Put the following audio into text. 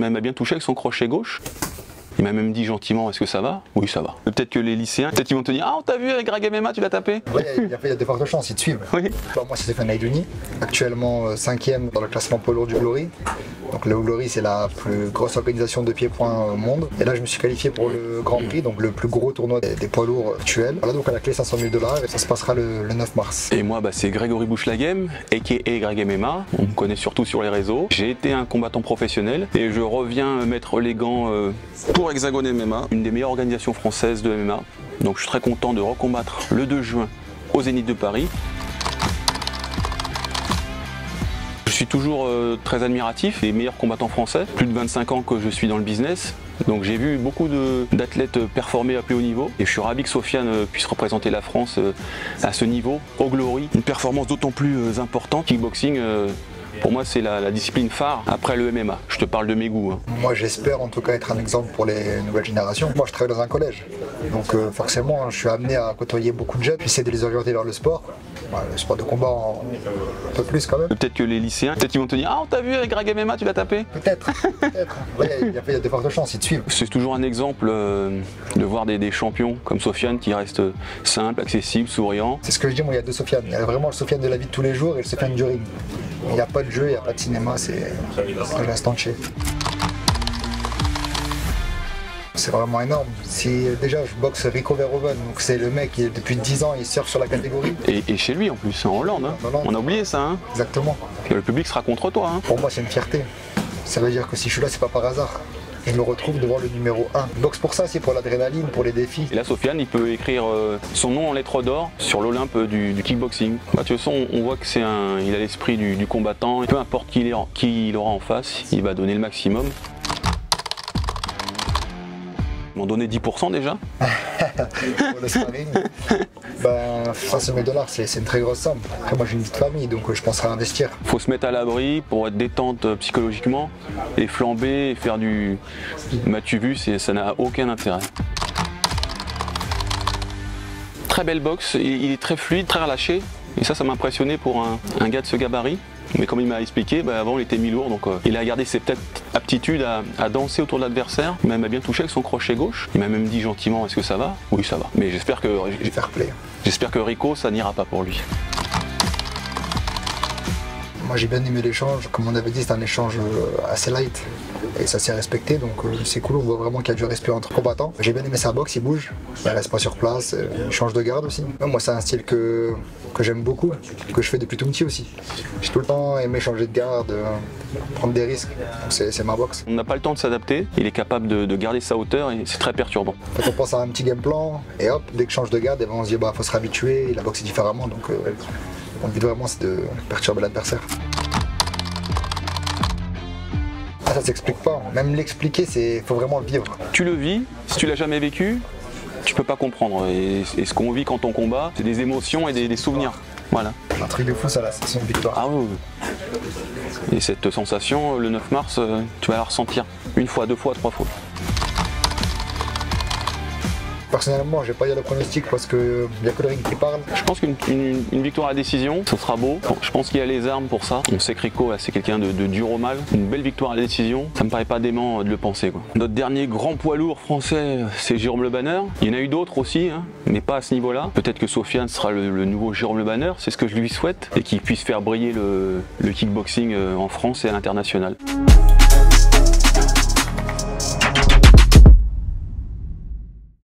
Il m'a bien touché avec son crochet gauche. Il m'a même dit gentiment, est-ce que ça va? Oui, ça va. Peut-être que les lycéens, peut-être ils vont te dire, ah, on t'a vu avec Greg MMA, tu l'as tapé? Oui, il y a de fortes chances, ils te suivent. Oui. Moi, c'est Stéphane Aïdouni, actuellement 5e dans le classement poids lourd du Glory. Donc le Glory, c'est la plus grosse organisation de pieds-points au monde. Et là, je me suis qualifié pour le Grand Prix, donc le plus gros tournoi des poids lourds actuels. Voilà, donc à la clé 500 000 $ et ça se passera le 9 mars. Et moi, c'est Grégory Bouchelaghem, a.k.a. Greg MMA. On me connaît surtout sur les réseaux. J'ai été un combattant professionnel et je reviens mettre les gants pour Hexagone MMA, une des meilleures organisations françaises de MMA. Donc je suis très content de recombattre le 2 juin au Zénith de Paris. Je suis toujours très admiratif et meilleur combattant français. Plus de 25 ans que je suis dans le business. Donc j'ai vu beaucoup d'athlètes performer à plus haut niveau et je suis ravi que Sofiane puisse représenter la France à ce niveau, au Glory. Une performance d'autant plus importante. Kickboxing, pour moi, c'est la discipline phare après le MMA. Je te parle de mes goûts. Hein. Moi, j'espère en tout cas être un exemple pour les nouvelles générations. Moi, je travaille dans un collège. Donc forcément, je suis amené à côtoyer beaucoup de jeunes. J'essaie de les orienter vers le sport. Le sport de combat un peu plus quand même. Peut-être que les lycéens, peut-être ils vont te dire, ah, on t'a vu avec Greg MMA, tu l'as tapé? Peut-être. Ouais, il y a de fortes chances, ils te suivent. C'est toujours un exemple de voir des champions comme Sofiane qui restent simples, accessibles, souriants. C'est ce que je dis, moi, il y a deux Sofiane. Il y a vraiment le Sofiane de la vie de tous les jours et le Sofiane du ring. Il n'y a pas de jeu, il n'y a pas de cinéma, c'est l'instant de chez. C'est vraiment énorme. Si déjà je boxe Rico Verhoeven, donc c'est le mec qui depuis 10 ans il surfe sur la catégorie. Et chez lui en plus, en Hollande. Hein. En Hollande. On a oublié ça. Hein. Exactement. Le public sera contre toi. Hein. Pour moi c'est une fierté. Ça veut dire que si je suis là c'est pas par hasard. Je me retrouve devant le numéro 1. Je boxe pour ça, c'est pour l'adrénaline, pour les défis. Et là Sofiane il peut écrire son nom en lettres d'or sur l'Olympe du kickboxing. Bah, de toute façon on voit que il a l'esprit du combattant. Peu importe qui il aura en face, il va donner le maximum. Ils m'ont donné 10% déjà. Pour le sparring, 500 000 $, c'est une très grosse somme. Après moi j'ai une petite famille donc je penserai à investir. Il faut se mettre à l'abri pour être détente psychologiquement et flamber et faire du m'as-tu vu, ça n'a aucun intérêt. Très belle boxe, il est très fluide, très relâché et ça m'a impressionné pour un gars de ce gabarit. Mais comme il m'a expliqué, avant il était mi-lourd, donc il a gardé ses peut-être aptitudes à danser autour de l'adversaire. Il m'a bien touché avec son crochet gauche. Il m'a même dit gentiment, est-ce que ça va? Oui, ça va. Mais j'espère que Rico, ça n'ira pas pour lui. Moi j'ai bien aimé l'échange, comme on avait dit c'est un échange assez light et ça s'est respecté donc c'est cool, on voit vraiment qu'il y a du respect entre combattants. J'ai bien aimé sa boxe, il bouge, il reste pas sur place, il change de garde aussi. Moi c'est un style que j'aime beaucoup, que je fais depuis tout petit aussi. J'ai tout le temps aimé changer de garde, prendre des risques, donc c'est ma boxe. On n'a pas le temps de s'adapter, il est capable de garder sa hauteur et c'est très perturbant. Quand on pense à un petit game plan et hop, dès que je change de garde, on se dit faut se réhabituer, la boxe est différemment donc mon but vraiment c'est de perturber l'adversaire. Ça s'explique pas, même l'expliquer, faut vraiment le vivre. Tu le vis, si tu l'as jamais vécu, tu peux pas comprendre. Et ce qu'on vit quand on combat, c'est des émotions et des souvenirs. Voilà. Un truc de fou ça là, c'est une victoire. Ah oui. Et cette sensation, le 9 mars, tu vas la ressentir une fois, deux fois, trois fois. Personnellement, je vais pas dire le pronostic parce qu'il n'y a que le ring qui parle. Je pense qu'une victoire à la décision, ce sera beau. Je pense qu'il y a les armes pour ça. On sait que Rico, c'est quelqu'un de dur au mal. Une belle victoire à la décision, ça me paraît pas dément de le penser. Quoi. Notre dernier grand poids lourd français, c'est Jérôme Le Banner. Il y en a eu d'autres aussi, hein, mais pas à ce niveau-là. Peut-être que Sofiane sera le nouveau Jérôme Le Banner, c'est ce que je lui souhaite, et qu'il puisse faire briller le kickboxing en France et à l'international.